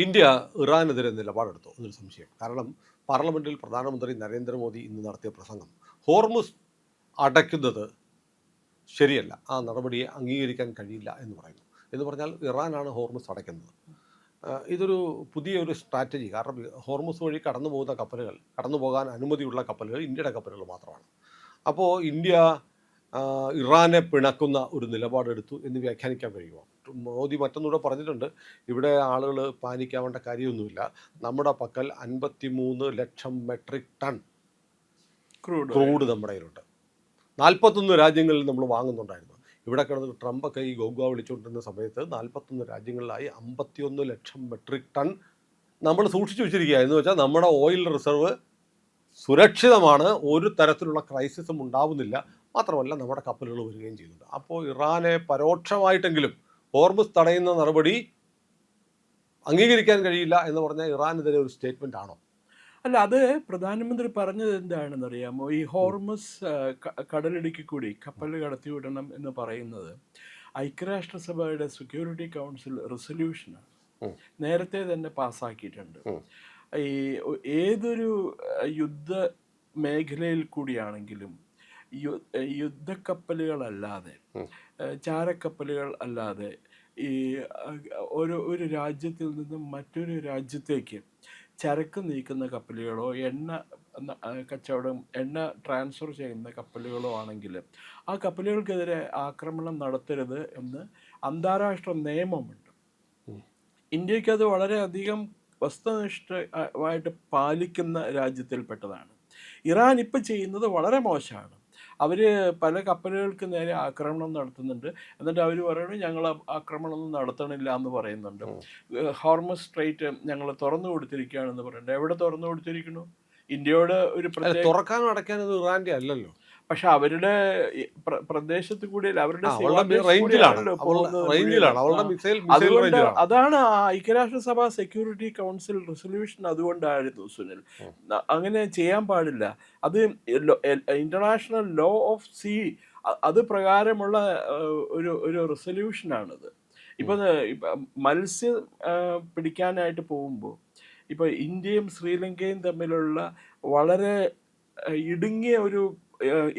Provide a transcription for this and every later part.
India ഇറാനെതിരെ നിലപാടെടുത്തു എന്നൊരു സംശയം. കാരണം പാർലമെന്റിൽ പ്രധാനമന്ത്രി നരേന്ദ്രമോദി ഇന്ന് നടത്തിയ പ്രസംഗം ഹോർമുസ് അടയ്ക്കുന്നത് ശരിയല്ല, ആ നടപടിയെ അംഗീകരിക്കാൻ കഴിയില്ല എന്ന് പറയുന്നു. എന്ന് പറഞ്ഞാൽ ഇറാനാണ് ഹോർമുസ് അടയ്ക്കുന്നത്. ഇതൊരു പുതിയൊരു സ്ട്രാറ്റജി. കാരണം ഹോർമുസ് വഴി കടന്നു പോകുന്ന കപ്പലുകൾ, കടന്നു പോകാൻ അനുമതിയുള്ള കപ്പലുകൾ ഇന്ത്യയുടെ കപ്പലുകൾ മാത്രമാണ്. അപ്പോൾ ഇന്ത്യ ഇറാനെ പിണക്കുന്ന ഒരു നിലപാടെടുത്തു എന്ന് വ്യാഖ്യാനിക്കാൻ കഴിയുമോ? മോദി മറ്റൊന്നുകൂടെ പറഞ്ഞിട്ടുണ്ട്, ഇവിടെ ആളുകൾ പാനിക്കാവേണ്ട കാര്യമൊന്നുമില്ല, നമ്മുടെ പക്കൽ 53 ലക്ഷം മെട്രിക് ടൺ ക്രൂഡ് നമ്മുടെ കയ്യിലുണ്ട്. 41 രാജ്യങ്ങളിൽ നമ്മൾ വാങ്ങുന്നുണ്ടായിരുന്നു. ഇവിടെ കിടന്ന് ട്രംപൊക്കെ ഈ ഗോഗ വിളിച്ചുകൊണ്ടിരുന്ന സമയത്ത് 41 രാജ്യങ്ങളിലായി 51 ലക്ഷം മെട്രിക് ടൺ നമ്മൾ സൂക്ഷിച്ചു വെച്ചിരിക്കുക. എന്ന് വെച്ചാൽ നമ്മുടെ ഓയിൽ റിസർവ് സുരക്ഷിതമാണ്, ഒരു തരത്തിലുള്ള ക്രൈസിസും ഉണ്ടാവുന്നില്ല. മാത്രമല്ല നമ്മുടെ കപ്പലുകൾ വരികയും ചെയ്യുന്നുണ്ട്. അപ്പോൾ ഇറാനെ പരോക്ഷമായിട്ടെങ്കിലും ഹോർമുസ് തടയുന്ന നടപടി അംഗീകരിക്കാൻ കഴിയില്ല എന്ന് പറഞ്ഞാൽ ഇറാനെതിരെ ഒരു സ്റ്റേറ്റ്മെൻ്റ് ആണോ? അല്ല, അത് പ്രധാനമന്ത്രി പറഞ്ഞത് എന്താണെന്ന് അറിയാമോ? ഈ ഹോർമസ് കടലിടുക്കി കൂടി കപ്പൽ കടത്തിവിടണം എന്ന് പറയുന്നത് ഐക്യരാഷ്ട്രസഭയുടെ സെക്യൂരിറ്റി കൗൺസിൽ റെസൊല്യൂഷനാണ്. നേരത്തെ തന്നെ പാസ്സാക്കിയിട്ടുണ്ട്. ഈ ഏതൊരു യുദ്ധ മേഖലയിൽ കൂടിയാണെങ്കിലും യുദ്ധക്കപ്പലുകളല്ലാതെ, ചാരക്കപ്പലുകൾ അല്ലാതെ, ഈ ഒരു രാജ്യത്തിൽ നിന്നും മറ്റൊരു രാജ്യത്തേക്ക് ചരക്ക് നീക്കുന്ന കപ്പലുകളോ എണ്ണ ട്രാൻസ്ഫർ ചെയ്യുന്ന കപ്പലുകളോ ആണെങ്കിൽ ആ കപ്പലുകൾക്കെതിരെ ആക്രമണം നടത്തരുത് എന്ന് അന്താരാഷ്ട്ര നിയമമുണ്ട്. ഇന്ത്യക്ക് അത് വളരെയധികം വസ്തുനിഷ്ഠമായിട്ട് പാലിക്കുന്ന രാജ്യത്തിൽപ്പെട്ടതാണ്. ഇറാൻ ഇപ്പം ചെയ്യുന്നത് വളരെ മോശമാണ്. അവർ പല കപ്പലുകൾക്ക് നേരെ ആക്രമണം നടത്തുന്നുണ്ട്. എന്നിട്ട് അവർ പറയുന്നത് ഞങ്ങൾ ആക്രമണമൊന്നും നടത്തണില്ല എന്ന് പറയുന്നുണ്ട്. ഹോർമസ് സ്ട്രൈറ്റ് ഞങ്ങൾ തുറന്നു കൊടുത്തിരിക്കുകയാണെന്ന് പറയുന്നുണ്ട്. എവിടെ തുറന്നു കൊടുത്തിരിക്കുന്നു? ഇന്ത്യയോട് ഒരു പ്രത്യേക തുറക്കാനും അടയ്ക്കാനും ഇറാന്റെ അല്ലല്ലോ. പക്ഷെ അവരുടെ പ്രദേശത്ത് കൂടി അവരുടെ അതുകൊണ്ട് അതാണ് ഐക്യരാഷ്ട്രസഭ സെക്യൂരിറ്റി കൗൺസിൽ റെസൊല്യൂഷൻ. അതുകൊണ്ടായിരുന്നു സുനിൽ, അങ്ങനെ ചെയ്യാൻ പാടില്ല. അത് ഇന്റർനാഷണൽ ലോ ഓഫ് സീ അത് പ്രകാരമുള്ള ഒരു റെസൊല്യൂഷനാണിത്. ഇപ്പം മത്സ്യം പിടിക്കാനായിട്ട് പോകുമ്പോൾ ഇപ്പൊ ഇന്ത്യയും ശ്രീലങ്കയും തമ്മിലുള്ള വളരെ ഇടുങ്ങിയ ഒരു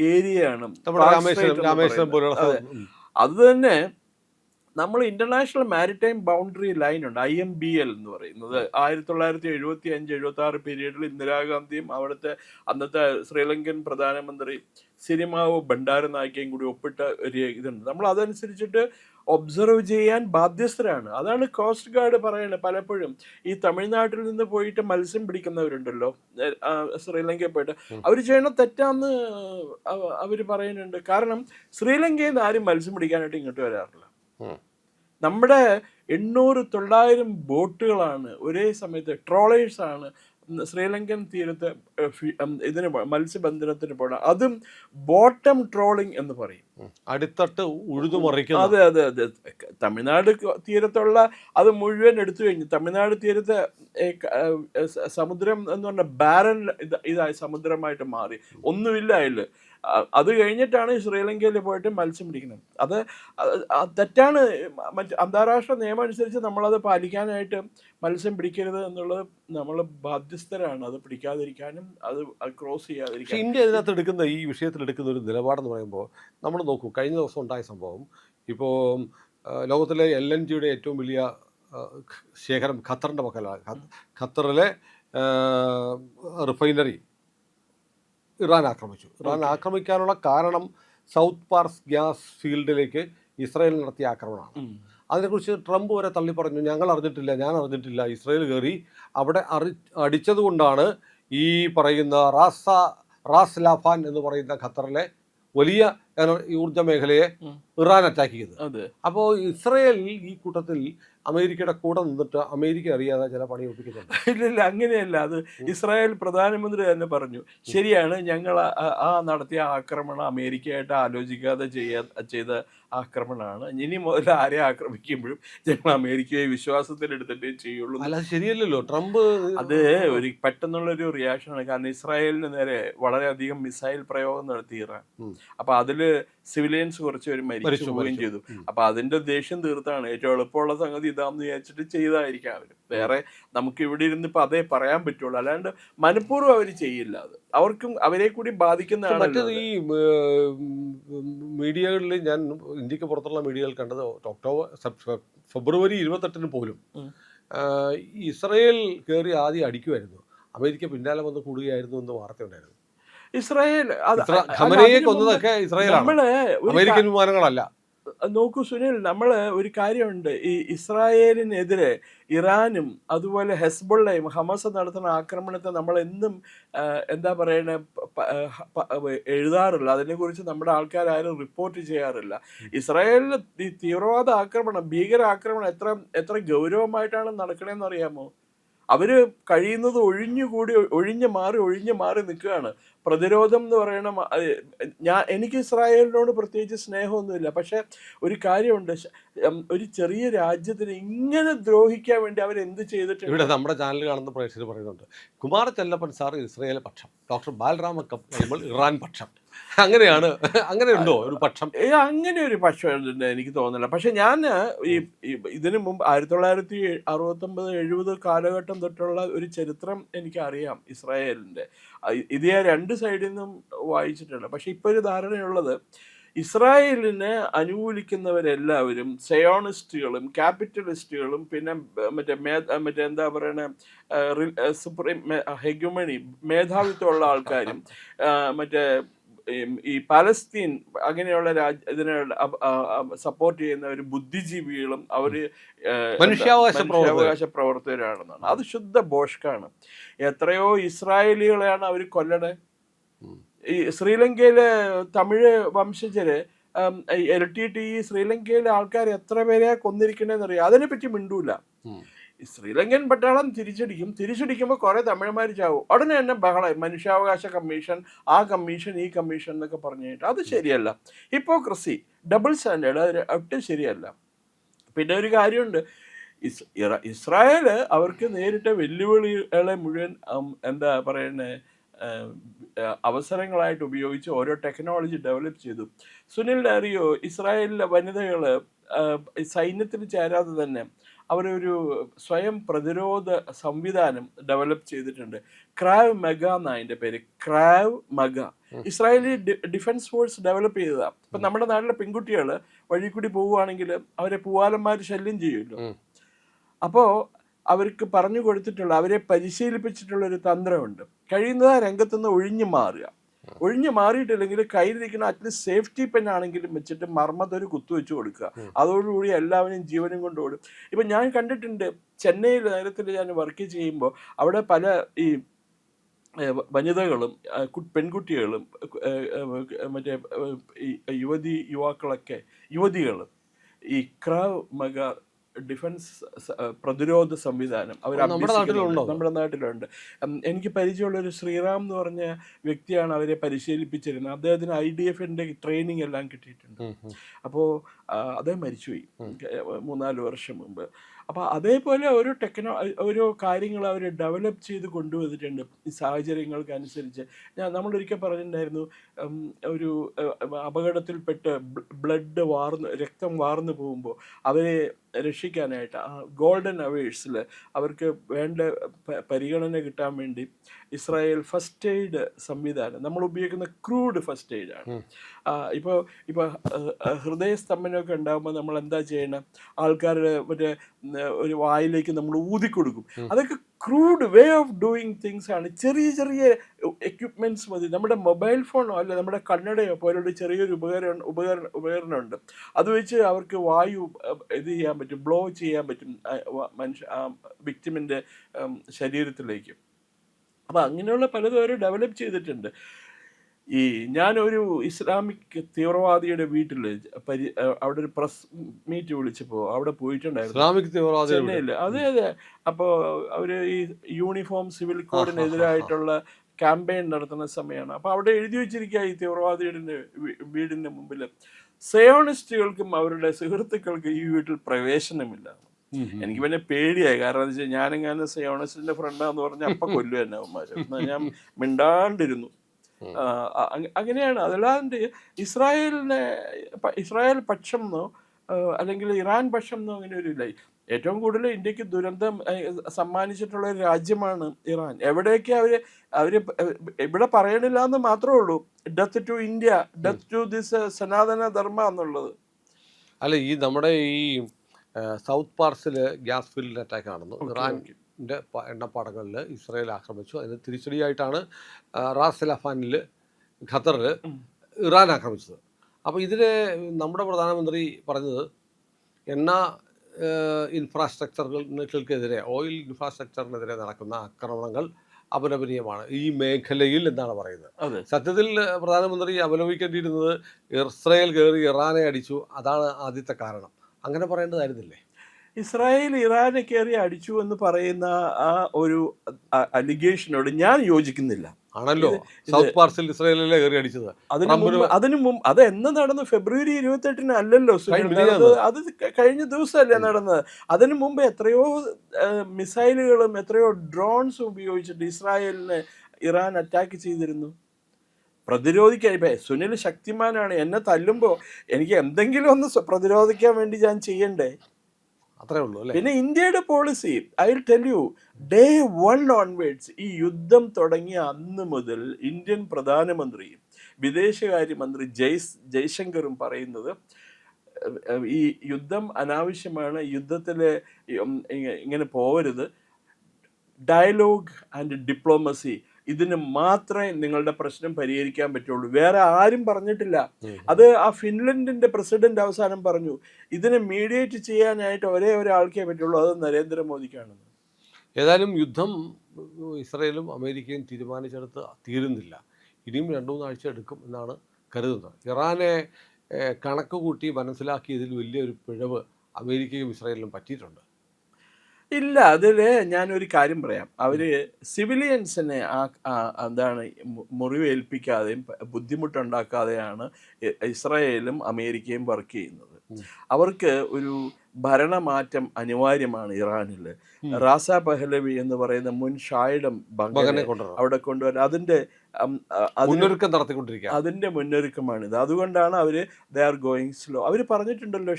ഏരിയയാണ് അത് തന്നെ. നമ്മൾ ഇന്റർനാഷണൽ മാരിടൈം ബൗണ്ടറി ലൈൻ ഉണ്ട്, IMBL എന്ന് പറയുന്നത്. 1975-76 പീരീഡിൽ ഇന്ദിരാഗാന്ധിയും അവിടുത്തെ അന്നത്തെ ശ്രീലങ്കൻ പ്രധാനമന്ത്രി സിരിമാവോ ഭണ്ഡാരനായിക്കയും കൂടി ഒപ്പിട്ട ഒരു ഇതുണ്ട്. നമ്മൾ അതനുസരിച്ചിട്ട് ഒബ്സർവ് ചെയ്യാൻ ബാധ്യസ്ഥരാണ്. അതാണ് കോസ്റ്റ് ഗാർഡ് പറയുന്നത്. പലപ്പോഴും ഈ തമിഴ്നാട്ടിൽ നിന്ന് പോയിട്ട് മത്സ്യം പിടിക്കുന്നവരുണ്ടല്ലോ, ശ്രീലങ്കയിൽ പോയിട്ട്, അവർ ചെയ്യണ തെറ്റാന്ന് അവർ പറയുന്നുണ്ട്. കാരണം ശ്രീലങ്കയിൽ നിന്ന് ആരും മത്സ്യം പിടിക്കാനായിട്ട് ഇങ്ങോട്ട് വരാറില്ല. നമ്മുടെ 800-900 ബോട്ടുകളാണ് ഒരേ സമയത്ത്, ട്രോളേഴ്സാണ് ശ്രീലങ്കൻ തീരത്ത് ഇതിന് മത്സ്യബന്ധനത്തിന് പോകണം. അതും ബോട്ടം ട്രോളിംഗ് എന്ന് പറയും, അടിത്തട്ട് ഉഴുതുമറിക്കും. അതെ അതെ അതെ. തമിഴ്നാട് തീരത്തുള്ള അത് മുഴുവൻ എടുത്തു കഴിഞ്ഞു. തമിഴ്നാട് തീരത്ത് സമുദ്രം എന്ന് പറഞ്ഞാൽ ബാരൻ ഇതായി സമുദ്രമായിട്ട് മാറി, ഒന്നുമില്ല അതിൽ. അത് കഴിഞ്ഞിട്ടാണ് ശ്രീലങ്കയിൽ പോയിട്ട് മത്സ്യം പിടിക്കുന്നത്. അത് തെറ്റാണ്. അന്താരാഷ്ട്ര നിയമം അനുസരിച്ച് നമ്മളത് പാലിക്കാനായിട്ട് മത്സ്യം പിടിക്കരുത് എന്നുള്ളത് നമ്മൾ ബാധ്യസ്ഥരാണ്. അത് പിടിക്കാതിരിക്കാനും അത് ക്രോസ് ചെയ്യാതിരിക്കാനും. ഇന്ത്യ ഇതിനകത്ത് എടുക്കുന്ന, ഈ വിഷയത്തിൽ എടുക്കുന്ന ഒരു നിലപാടെന്ന് പറയുമ്പോൾ, നമ്മൾ നോക്കൂ, കഴിഞ്ഞ ദിവസം ഉണ്ടായ സംഭവം. ഇപ്പോൾ ലോകത്തിലെ LNGയുടെ ഏറ്റവും വലിയ ശേഖരം ഖത്തറിൻ്റെ പക്കലാണ്. ഖത്തറിലെ റിഫൈനറി ഇറാൻ ആക്രമിച്ചു. ഇറാൻ ആക്രമിക്കാനുള്ള കാരണം സൗത്ത് പാർസ് ഗ്യാസ് ഫീൽഡിലേക്ക് ഇസ്രായേൽ നടത്തിയ ആക്രമണമാണ്. അതിനെക്കുറിച്ച് ട്രംപ് വരെ തള്ളി പറഞ്ഞു, ഞാൻ അറിഞ്ഞിട്ടില്ല, ഇസ്രായേൽ കയറി അവിടെ അടിച്ചതുകൊണ്ടാണ് ഈ പറയുന്ന റാസ് ലാഫാൻ എന്ന് പറയുന്ന ഖത്തറിലെ വലിയ ഊർജ്ജ മേഖലയെ ഇറാൻ അറ്റാക്ക് ചെയ്തത്. അപ്പോൾ ഇസ്രായേൽ ഈ കൂട്ടത്തിൽ അമേരിക്കയുടെ കൂടെ നിന്നിട്ട് അമേരിക്ക അറിയാതെ ചില പണി ഒപ്പിക്കുന്നുണ്ട്. ഇല്ലില്ല, അങ്ങനെയല്ല. അത് ഇസ്രായേൽ പ്രധാനമന്ത്രി തന്നെ പറഞ്ഞു, ശരിയാണ്, ഞങ്ങൾ നടത്തിയ ആക്രമണം അമേരിക്കയായിട്ട് ആലോചിക്കാതെ ചെയ്ത ആക്രമണമാണ്. ഇനി മുതൽ ആരെ ആക്രമിക്കുമ്പോഴും ഞങ്ങൾ അമേരിക്കയെ വിശ്വാസത്തിലെടുത്തിട്ടേ ചെയ്യുള്ളൂ. അല്ല, ശരിയല്ലല്ലോ. ട്രംപ് അത് ഒരു പെട്ടെന്നുള്ളൊരു റിയാക്ഷനാണ്. കാരണം ഇസ്രായേലിന് നേരെ വളരെയധികം മിസൈൽ പ്രയോഗം നടത്തി ഇറാൻ. അപ്പൊ അതിൽ അതില് സിവിലിയൻസ് കുറച്ച് പേര് മരിച്ചു പോവുകയും ചെയ്തു. അപ്പൊ അതിന്റെ ദേഷ്യം തീർത്താണ് ഏറ്റവും എളുപ്പമുള്ള സംഗതി ഇതാന്ന് വിചാരിച്ചിട്ട് ചെയ്തായിരിക്കാം അവര്. വേറെ നമുക്ക് ഇവിടെ ഇരുന്ന് ഇപ്പൊ അതേ പറയാൻ പറ്റുള്ളൂ, അല്ലാണ്ട് മനഃപൂർവ്വം അവര് ചെയ്യില്ല. അത് അവർക്കും അവരെ കൂടി ബാധിക്കുന്നതാണ്. മറ്റേത് ഈ മീഡിയകളിൽ ഞാൻ ഇന്ത്യക്ക് പുറത്തുള്ള മീഡിയകൾ കണ്ടത് ഫെബ്രുവരി 28 പോലും ഇസ്രയേൽ കയറി ആദ്യം അടിക്കുമായിരുന്നു, അമേരിക്ക പിന്നാലെ വന്ന് കൂടുകയായിരുന്നു എന്ന് വാർത്തയുണ്ടായിരുന്നു. Israel ഖമനയെ കൊന്നതൊക്കെ ഇസ്രായേലാണ്, American വിമാനങ്ങളല്ല. നോക്കൂ സുനിൽ, നമ്മൾ ഒരു കാര്യമുണ്ട്, ഈ ഇസ്രായേലിനെതിരെ ഇറാനും അതുപോലെ ഹെസ്ബുള്ളയും ഹമാസ് നടത്തുന്ന ആക്രമണത്തെ നമ്മൾ എന്നും എന്താ പറയണ എഴുതാറില്ല, അതിനെക്കുറിച്ച് നമ്മുടെ ആൾക്കാരും റിപ്പോർട്ട് ചെയ്യാറില്ല. ഇസ്രായേലിന് ഈ തീവ്രവാദ ആക്രമണം, ഭീകര ആക്രമണം എത്ര ഗൗരവമായിട്ടാണ് നടക്കണേന്ന് അറിയാമോ? അവര് കഴിയുന്നത് ഒഴിഞ്ഞു മാറി നിൽക്കുകയാണ്. പ്രതിരോധം എന്ന് പറയണ എനിക്ക് ഇസ്രായേലിനോട് പ്രത്യേകിച്ച് സ്നേഹമൊന്നുമില്ല, പക്ഷെ ഒരു കാര്യമുണ്ട്, ഒരു ചെറിയ രാജ്യത്തിന് ഇങ്ങനെ ദ്രോഹിക്കാൻ വേണ്ടി അവരെന്ത് ചെയ്തിട്ടുണ്ട്? ഇവിടെ നമ്മുടെ ചാനൽ കാണുന്ന പ്രേക്ഷകർ പറയുന്നുണ്ട്, കുമാര ചെല്ലപ്പൻ സാർ ഇസ്രായേൽ പക്ഷം, ഡോക്ടർ ബാലരാമക്കം നമ്മൾ ഇറാൻ പക്ഷം. അങ്ങനെയുണ്ടോ ഒരു പക്ഷം? അങ്ങനെ ഒരു പക്ഷം എനിക്ക് തോന്നുന്നില്ല. പക്ഷെ ഞാൻ ഇതിനു മുമ്പ് 1969-70 കാലഘട്ടം തൊട്ടുള്ള ഒരു ചരിത്രം എനിക്കറിയാം ഇസ്രായേലിൻ്റെ. ഇത് ഞാൻ രണ്ട് സൈഡിൽ നിന്നും വായിച്ചിട്ടുണ്ട്. പക്ഷെ ഇപ്പോൾ ഒരു ധാരണയുള്ളത്, ഇസ്രായേലിനെ അനുകൂലിക്കുന്നവരെല്ലാവരും സയോണിസ്റ്റുകളും ക്യാപിറ്റലിസ്റ്റുകളും പിന്നെ മറ്റേ എന്താ പറയണ സുപ്രീം ഹെഗുമണി മേധാവിത്വമുള്ള ആൾക്കാരും മറ്റേ ഈ പാലസ്തീൻ അങ്ങനെയുള്ള ഇതിനെ സപ്പോർട്ട് ചെയ്യുന്ന ഒരു ബുദ്ധിജീവികളും അവര് മനുഷ്യാവകാശ പ്രവർത്തകരാണെന്നാണ്. അത് ശുദ്ധ ബോഷ്കാണ്. എത്രയോ ഇസ്രായേലികളെയാണ് അവർ കൊല്ലണേ. ഈ ശ്രീലങ്കയിലെ തമിഴ് വംശജര് LTTE ശ്രീലങ്കയിലെ ആൾക്കാർ എത്ര പേരെ കൊന്നിരിക്കണേന്ന് അറിയാം. അതിനെപ്പറ്റി മിണ്ടൂല. ശ്രീലങ്കൻ പട്ടാളം തിരിച്ചടിക്കുമ്പോൾ കുറെ തമിഴന്മാർ ചാവും. ഉടനെ തന്നെ ബഹളം, മനുഷ്യാവകാശ കമ്മീഷൻ, ആ കമ്മീഷൻ ഈ കമ്മീഷൻ എന്നൊക്കെ പറഞ്ഞിട്ട്. അത് ശരിയല്ല. ഹിപ്പോക്രസി, ഡബിൾ സ്റ്റാൻഡേർഡ്, അത് ഒട്ടും ശരിയല്ല. പിന്നെ ഒരു കാര്യമുണ്ട്, ഇസ്രായേൽ അവർക്ക് നേരിട്ട വെല്ലുവിളികളെ മുഴുവൻ എന്താ പറയുന്നത് അവസരങ്ങളായിട്ട് ഉപയോഗിച്ച് ഓരോ ടെക്നോളജി ഡെവലപ്പ് ചെയ്തു. സുനിലിന് അറിയോ, ഇസ്രായേലിലെ വനിതകൾ സൈന്യത്തിൽ ചേരാതെ തന്നെ അവരൊരു സ്വയം പ്രതിരോധ സംവിധാനം ഡെവലപ്പ് ചെയ്തിട്ടുണ്ട്. ക്രാവ് മെഗ എന്നാണ് അതിൻ്റെ പേര്. Krav Maga Israeli defence force develop ചെയ്തതാണ്. ഇപ്പം നമ്മുടെ നാട്ടിലെ പെൺകുട്ടികൾ വഴി കൂടി പോവുകയാണെങ്കിൽ അവരെ പൂവാലന്മാർ ശല്യം ചെയ്യുമല്ലോ. അപ്പോൾ അവർക്ക് പറഞ്ഞു കൊടുത്തിട്ടുള്ള, അവരെ പരിശീലിപ്പിച്ചിട്ടുള്ള ഒരു തന്ത്രമുണ്ട്. കഴിയുന്നത് രംഗത്തുനിന്ന് ഒഴിഞ്ഞു മാറിയിട്ടില്ലെങ്കിൽ കയ്യിലിരിക്കുന്ന അറ്റ്ലീസ്റ്റ് സേഫ്റ്റി പെന്നാണെങ്കിലും വെച്ചിട്ട് മർമ്മത്തൊരു കുത്തുവെച്ച് കൊടുക്കുക. അതോടുകൂടി എല്ലാവരും ജീവനും കൊണ്ട് ഓടും. ഇപ്പം ഞാൻ കണ്ടിട്ടുണ്ട്, ചെന്നൈയിൽ നേരത്തിൽ ഞാൻ വർക്ക് ചെയ്യുമ്പോൾ അവിടെ പല ഈ വനിതകളും പെൺകുട്ടികളും മറ്റേ യുവതികളും ഈ ക്രാവ് മെഗ ഡിഫൻസ് പ്രതിരോധ സംവിധാനം അവർ നമ്മുടെ നാട്ടിലുണ്ട്. എനിക്ക് പരിചയമുള്ളൊരു ശ്രീറാം എന്ന് പറഞ്ഞ വ്യക്തിയാണ് അവരെ പരിശീലിപ്പിച്ചിരുന്നത്. അദ്ദേഹത്തിന് IDF-ന്റെ ട്രെയിനിങ് എല്ലാം കിട്ടിയിട്ടുണ്ട്. അപ്പോൾ അദ്ദേഹം മരിച്ചുപോയി 3-4 വർഷം മുമ്പ്. അപ്പോൾ അതേപോലെ ഓരോ കാര്യങ്ങൾ അവർ ഡെവലപ്പ് ചെയ്ത് കൊണ്ടുവന്നിട്ടുണ്ട് ഈ സാഹചര്യങ്ങൾക്കനുസരിച്ച്. നമ്മളൊരിക്കൽ പറഞ്ഞിട്ടുണ്ടായിരുന്നു, ഒരു അപകടത്തിൽപ്പെട്ട് രക്തം വാർന്നു പോകുമ്പോൾ അവരെ രക്ഷിക്കാനായിട്ട് ഗോൾഡൻ അവേഴ്സിൽ അവർക്ക് വേണ്ട പരിഗണന കിട്ടാൻ വേണ്ടി ഇസ്രായേൽ ഫസ്റ്റ് എയ്ഡ് സംവിധാനം, നമ്മൾ ഉപയോഗിക്കുന്ന ക്രൂഡ് ഫസ്റ്റ് എയ്ഡാണ്. ഇപ്പോൾ ഹൃദയസ്തംഭനമൊക്കെ ഉണ്ടാകുമ്പോൾ നമ്മൾ എന്താ ചെയ്യണം, ആൾക്കാരുടെ മറ്റേ ഒരു വായിലേക്ക് നമ്മൾ ഊതിക്കൊടുക്കും. അതൊക്കെ crude way of doing things ആണ്. ചെറിയ എക്യുപ്മെൻറ്റ്സ് മതി. നമ്മുടെ മൊബൈൽ ഫോണോ അല്ല നമ്മുടെ കണ്ണടയോ പോലുള്ള ചെറിയൊരു ഉപകരണമുണ്ട്. അത് വെച്ച് അവർക്ക് വായു ഇത് ചെയ്യാൻ പറ്റും, ബ്ലോ ചെയ്യാൻ പറ്റും വിക്ടിമിൻ്റെ ശരീരത്തിലേക്ക്. അപ്പം അങ്ങനെയുള്ള പലതും അവർ ഡെവലപ്പ് ചെയ്തിട്ടുണ്ട്. ഞാനൊരു ഇസ്ലാമിക് തീവ്രവാദിയുടെ വീട്ടിൽ അവിടെ ഒരു പ്രസ് മീറ്റ് വിളിച്ചപ്പോൾ അവിടെ പോയിട്ടുണ്ടായിരുന്നു, ചെന്നൈയിൽ. അതെ. അപ്പോൾ അവർ ഈ യൂണിഫോം സിവിൽ കോഡിനെതിരായിട്ടുള്ള ക്യാമ്പയിൻ നടത്തുന്ന സമയമാണ്. അപ്പോൾ അവിടെ എഴുതി വെച്ചിരിക്കുക, ഈ തീവ്രവാദിയുടെ വീടിൻ്റെ മുമ്പിൽ സയോണിസ്റ്റുകൾക്കും അവരുടെ സുഹൃത്തുക്കൾക്കും ഈ വീട്ടിൽ പ്രവേശനമില്ല. എനിക്ക് പിന്നെ പേടിയായി. കാരണം എന്താ വെച്ചാൽ ഞാനെങ്ങാനും സയോണിസ്റ്റിന്റെ ഫ്രണ്ടാന്ന് പറഞ്ഞാൽ അപ്പം കൊല്ലും എന്നെ അവന്മാർ. ഞാൻ മിണ്ടാണ്ടിരുന്നു. അങ്ങനെയാണ്. അതല്ലാണ്ട് ഇസ്രായേൽ പക്ഷം എന്നോ അല്ലെങ്കിൽ ഇറാൻ പക്ഷം എന്നോ അങ്ങനെ ഒരു ഇല്ല. ഏറ്റവും കൂടുതൽ ഇന്ത്യക്ക് ദുരന്തം സമ്മാനിച്ചിട്ടുള്ള ഒരു രാജ്യമാണ് ഇറാൻ. എവിടെയൊക്കെ അവര് ഇവിടെ പറയണില്ല എന്ന് മാത്രമേ ഉള്ളൂ, death to India, death to this Sanatana Dharma എന്നുള്ളത്. അല്ല, ഈ നമ്മുടെ ഈ സൗത്ത് പാർസിൽ ഗ്യാസ് ഫീൽഡ് അറ്റാക്ക് ആണെന്ന് ഇറാൻ്റെ എണ്ണപ്പാടങ്ങളിൽ ഇസ്രായേൽ ആക്രമിച്ചു. അതിന് തിരിച്ചടിയായിട്ടാണ് റാസ് ലഫാനിൽ ഖത്തറിൽ ഇറാൻ ആക്രമിച്ചത്. അപ്പോൾ ഇതിന് നമ്മുടെ പ്രധാനമന്ത്രി പറഞ്ഞത് എണ്ണ ഇൻഫ്രാസ്ട്രക്ചറുകൾക്കെതിരെ, ഓയിൽ ഇൻഫ്രാസ്ട്രക്ചറിനെതിരെ നടക്കുന്ന ആക്രമണങ്ങൾ അപലപനീയമാണ് ഈ മേഖലയിൽ എന്നാണ് പറയുന്നത്. സത്യത്തിൽ പ്രധാനമന്ത്രി അപലപിക്കേണ്ടിയിരുന്നത് ഇസ്രായേൽ കയറി ഇറാനെ അടിച്ചു, അതാണ് ആദ്യത്തെ കാരണം. അങ്ങനെ പറയേണ്ടതായിരുന്നില്ലേ? ഇസ്രായേൽ ഇറാനെ കയറി അടിച്ചു എന്ന് പറയുന്ന ആ ഒരു അലിഗേഷനോട് ഞാൻ യോജിക്കുന്നില്ല. ആണല്ലോ, സൗത്ത് പാർസിൽ ഇസ്രായേലിലെ കയറി അടിച്ചത്. അതിനു മുമ്പ് അത് എന്ന് നടന്നു? ഫെബ്രുവരി 28 അല്ലല്ലോ, അത് കഴിഞ്ഞ ദിവസമല്ലേ നടന്നത്. അതിനു മുമ്പ് എത്രയോ മിസൈലുകളും എത്രയോ ഡ്രോൺസും ഉപയോഗിച്ചിട്ട് ഇസ്രായേലിനെ ഇറാൻ അറ്റാക്ക് ചെയ്തിരുന്നു. പ്രതിരോധിക്കാൻ ഇപ്പം സുനിൽ ശക്തിമാനാണ്, എന്നെ തല്ലുമ്പോൾ എനിക്ക് എന്തെങ്കിലും ഒന്ന് പ്രതിരോധിക്കാൻ വേണ്ടി ഞാൻ ചെയ്യണ്ടേ? അത്രേ ഉള്ളൂ അല്ലേ? പിന്നെ ഇന്ത്യയുടെ policy I will tell you, day 1 onwards, ഈ യുദ്ധം തുടങ്ങിയ അന്ന് മുതൽ ഇന്ത്യൻ പ്രധാനമന്ത്രിയും വിദേശകാര്യമന്ത്രി ജയശങ്കറും പറയുന്നത് ഈ യുദ്ധം അനാവശ്യമാണ്, യുദ്ധത്തിൽ ഇങ്ങനെ പോവരുത്, ഡയലോഗ് ആൻഡ് ഡിപ്ലോമസി, ഇതിന് മാത്രമേ നിങ്ങളുടെ പ്രശ്നം പരിഹരിക്കാൻ പറ്റുള്ളൂ, വേറെ ആരും പറഞ്ഞിട്ടില്ല. അത് ആ ഫിൻലൻഡിന്റെ പ്രസിഡന്റ് അവസാനം പറഞ്ഞു, ഇതിനെ മീഡിയേറ്റ് ചെയ്യാനായിട്ട് ഒരേ ഒരാൾക്കേ പറ്റുള്ളൂ, അത് നരേന്ദ്രമോദിക്കാണെന്ന്. ഏതായാലും യുദ്ധം ഇസ്രായേലും അമേരിക്കയും തീരുമാനിച്ചെടുത്ത് തീരുന്നില്ല, ഇനിയും 2-3 ആഴ്ച എടുക്കും എന്നാണ് കരുതുന്നത്. ഇറാനെ കണക്ക് കൂട്ടി മനസ്സിലാക്കിയതിൽ വലിയൊരു പിഴവ് അമേരിക്കയും ഇസ്രായേലിനും പറ്റിയിട്ടുണ്ട്. ഇല്ല, അതിൽ ഞാനൊരു കാര്യം പറയാം. അവർ സിവിലിയൻസിനെ എന്താണ് മുറിവേൽപ്പിക്കാതെയും ബുദ്ധിമുട്ടുണ്ടാക്കാതെയാണ് ഇസ്രായേലും അമേരിക്കയും വർക്ക് ചെയ്യുന്നത്. അവർക്ക് ഒരു ഭരണമാറ്റം അനിവാര്യമാണ് ഇറാനിൽ. റാസ പഹലവി എന്ന് പറയുന്ന മുൻ ഷായിഡം അവിടെ കൊണ്ടുവരാൻ അതിന്റെ മുന്നൊരുക്കമാണിത്. അതുകൊണ്ടാണ് അവർ ദേ ആർ ഗോയിങ് സ്ലോ. അവർ പറഞ്ഞിട്ടുണ്ടല്ലോ,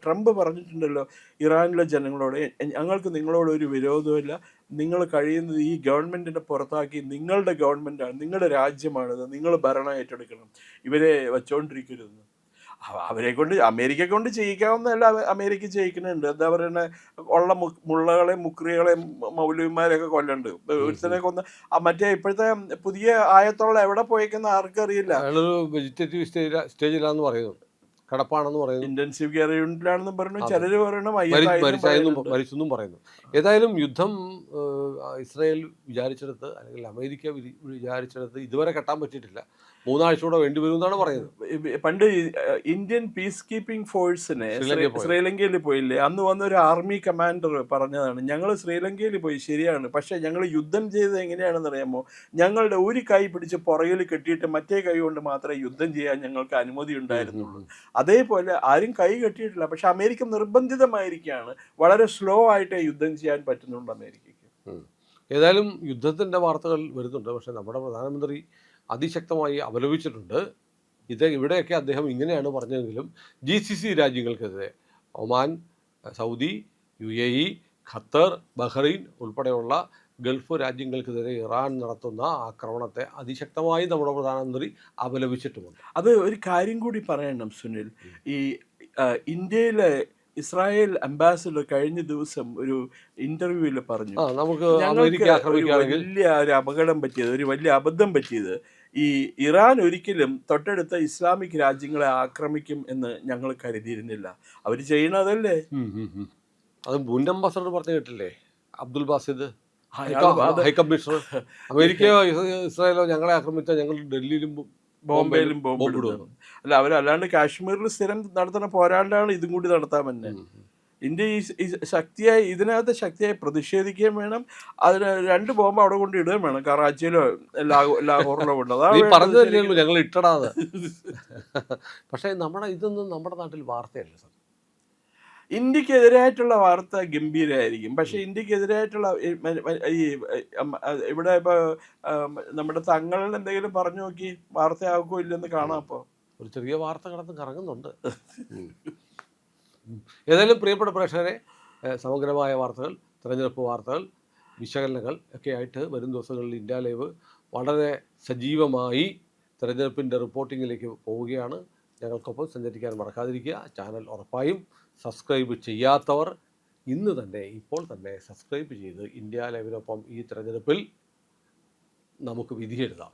ട്രംപ് പറഞ്ഞിട്ടുണ്ടല്ലോ ഇറാനിലെ ജനങ്ങളോട്, ഞങ്ങൾക്ക് നിങ്ങളോട് ഒരു വിരോധമില്ല, നിങ്ങൾ കഴിയുന്നത് ഈ ഗവൺമെന്റിനെ പുറത്താക്കി, നിങ്ങളുടെ ഗവൺമെന്റാണ്, നിങ്ങളുടെ രാജ്യമാണിത്, നിങ്ങൾ ഭരണം ഏറ്റെടുക്കണം, ഇവരെ വച്ചുകൊണ്ടിരിക്കരുതെന്ന്. അവരെ കൊണ്ട് അമേരിക്കയെ കൊണ്ട് ചെയ്യിക്കാവുന്നതല്ല, അമേരിക്ക ചെയ്യിക്കുന്നുണ്ട്. എന്താ പറയുക, ഉള്ള മുള്ളകളെയും മുക്രികളെയും മൗലവിമാരെയൊക്കെ കൊല്ലുന്നുണ്ട്. ഒരുത്തനെ കൊന്ന് മറ്റേ ഇപ്പോഴത്തെ പുതിയ ആയത്തോളം എവിടെ പോയേക്കുന്ന ആർക്കറിയില്ല. വെജിറ്റേറ്റീവ് സ്റ്റേജിലാന്ന് പറയുന്നു, കടപ്പാണെന്ന് പറയുന്നു, ഇന്റൻസീവ് കെയർ യൂണിറ്റിലാണെന്ന് പറഞ്ഞു, ചിലര് പറയണം മരിച്ചെന്നും പറയുന്നു. ഏതായാലും യുദ്ധം ഇസ്രായേൽ വിചാരിച്ചെടുത്ത് അല്ലെങ്കിൽ അമേരിക്ക വിചാരിച്ചെടുത്ത് ഇതുവരെ കെട്ടാൻ പറ്റിയിട്ടില്ല. 3 ആഴ്ച കൂടെ വേണ്ടി വരും എന്നാണ് പറയുന്നത്. പണ്ട് ഇന്ത്യൻ പീസ് കീപ്പിംഗ് ഫോഴ്സിനെ ശ്രീലങ്കയിൽ പോയില്ലേ, അന്ന് വന്ന ഒരു ആർമി കമാൻഡർ പറഞ്ഞതാണ്, ഞങ്ങൾ ശ്രീലങ്കയിൽ പോയി ശരിയാണ്, പക്ഷെ ഞങ്ങൾ യുദ്ധം ചെയ്തത് എങ്ങനെയാണെന്ന് അറിയാമോ, ഞങ്ങളുടെ ഒരു കൈ പിടിച്ച് പുറകിൽ കെട്ടിയിട്ട് മറ്റേ കൈ കൊണ്ട് മാത്രമേ യുദ്ധം ചെയ്യാൻ ഞങ്ങൾക്ക് അനുമതി ഉണ്ടായിരുന്നുള്ളൂ. അതേപോലെ ആരും കൈ കെട്ടിയിട്ടില്ല, പക്ഷെ അമേരിക്ക നിർബന്ധിതമായിരിക്കുകയാണ്, വളരെ സ്ലോ ആയിട്ടേ യുദ്ധം ചെയ്യാൻ പറ്റുന്നുണ്ട് അമേരിക്കയ്ക്ക്. ഏതായാലും യുദ്ധത്തിൻ്റെ വാർത്തകൾ വരുന്നുണ്ട്, പക്ഷെ നമ്മുടെ പ്രധാനമന്ത്രി അതിശക്തമായി അപലപിച്ചിട്ടുണ്ട്. ഇവിടെയൊക്കെ അദ്ദേഹം ഇങ്ങനെയാണ് പറഞ്ഞതെങ്കിലും GCC രാജ്യങ്ങൾക്കെതിരെ Oman, Saudi, UAE, Qatar, Bahrain ഉൾപ്പെടെയുള്ള ഗൾഫ് രാജ്യങ്ങൾക്കെതിരെ ഇറാൻ നടത്തുന്ന ആക്രമണത്തെ അതിശക്തമായി നമ്മുടെ പ്രധാനമന്ത്രി അപലപിച്ചിട്ടുമുണ്ട്. അത് ഒരു കാര്യം കൂടി പറയണം സുനിൽ, ഈ ഇന്ത്യയിലെ ഇസ്രായേൽ അംബാസിഡർ കഴിഞ്ഞ ദിവസം ഒരു ഇന്റർവ്യൂവിൽ പറഞ്ഞു, വലിയ ഒരു അപകടം പറ്റിയത്, ഒരു വലിയ അബദ്ധം പറ്റിയത്, ഈ ഇറാൻ ഒരിക്കലും തൊട്ടടുത്ത ഇസ്ലാമിക് രാജ്യങ്ങളെ ആക്രമിക്കും എന്ന് ഞങ്ങൾ കരുതിയിരുന്നില്ല, അവർ ചെയ്യണതല്ലേ. അത് മുൻ അംബാസഡർ പറഞ്ഞു കേട്ടില്ലേ, അബ്ദുൽ ബാസിദ് ഹൈക്കമ്മീഷണർ, അമേരിക്കയോ ഇസ്രായേലോ ഞങ്ങളെ ആക്രമിച്ചാൽ ഞങ്ങൾ ഡൽഹിയിലും ബോംബെയിലും ബോംബിടുന്നു. അല്ല, അവരല്ലാണ്ട് കാശ്മീരിൽ സ്ഥിരം നടത്തുന്ന പോരാണ്ടാണ് ഇതും കൂടി നടത്താൻ തന്നെ. ഇന്ത്യ ഈ ശക്തിയായി ഇതിനകത്ത് ശക്തിയായി പ്രതിഷേധിക്കുകയും വേണം, അതിന് 2 ബോംബ് അവിടെ കൊണ്ട് ഇടുകയും വേണം, കറാച്ചിയിലോ ലാഹോറിലോ കൊണ്ട്. പറഞ്ഞതല്ലേ ഞങ്ങൾ ഇട്ടടാതെ. പക്ഷേ ഇതൊന്നും നമ്മുടെ നാട്ടിൽ വാർത്തയല്ല സാർ. ഇന്ത്യക്കെതിരായിട്ടുള്ള വാർത്ത ഗംഭീരമായിരിക്കും. പക്ഷെ ഇന്ത്യക്കെതിരായിട്ടുള്ള ഇവിടെ ഇപ്പൊ നമ്മുടെ തങ്ങൾ എന്തെങ്കിലും പറഞ്ഞു നോക്കി വാർത്തയാക്കോ ഇല്ലെന്ന് കാണാം. അപ്പോൾ ഒരു ചെറിയ വാർത്ത കിടന്ന് കറങ്ങുന്നുണ്ട്. ഏതായാലും പ്രിയപ്പെട്ട പ്രേക്ഷകരെ, സമഗ്രമായ വാർത്തകൾ, തിരഞ്ഞെടുപ്പ് വാർത്തകൾ, വിശകലനങ്ങൾ ഒക്കെ ആയിട്ട് വരും ദിവസങ്ങളിൽ ഇന്ത്യ ലൈവ് വളരെ സജീവമായി തിരഞ്ഞെടുപ്പിൻ്റെ റിപ്പോർട്ടിങ്ങിലേക്ക് പോവുകയാണ്. ഞങ്ങൾക്കൊപ്പം സഞ്ചരിക്കാൻ മറക്കാതിരിക്കുക. ചാനൽ ഉറപ്പായും സബ്സ്ക്രൈബ് ചെയ്യാത്തവർ ഇന്ന് തന്നെ, ഇപ്പോൾ തന്നെ സബ്സ്ക്രൈബ് ചെയ്ത് ഇന്ത്യ ലൈവിനൊപ്പം ഈ തിരഞ്ഞെടുപ്പിൽ നമുക്ക് വിധിയെഴുതാം.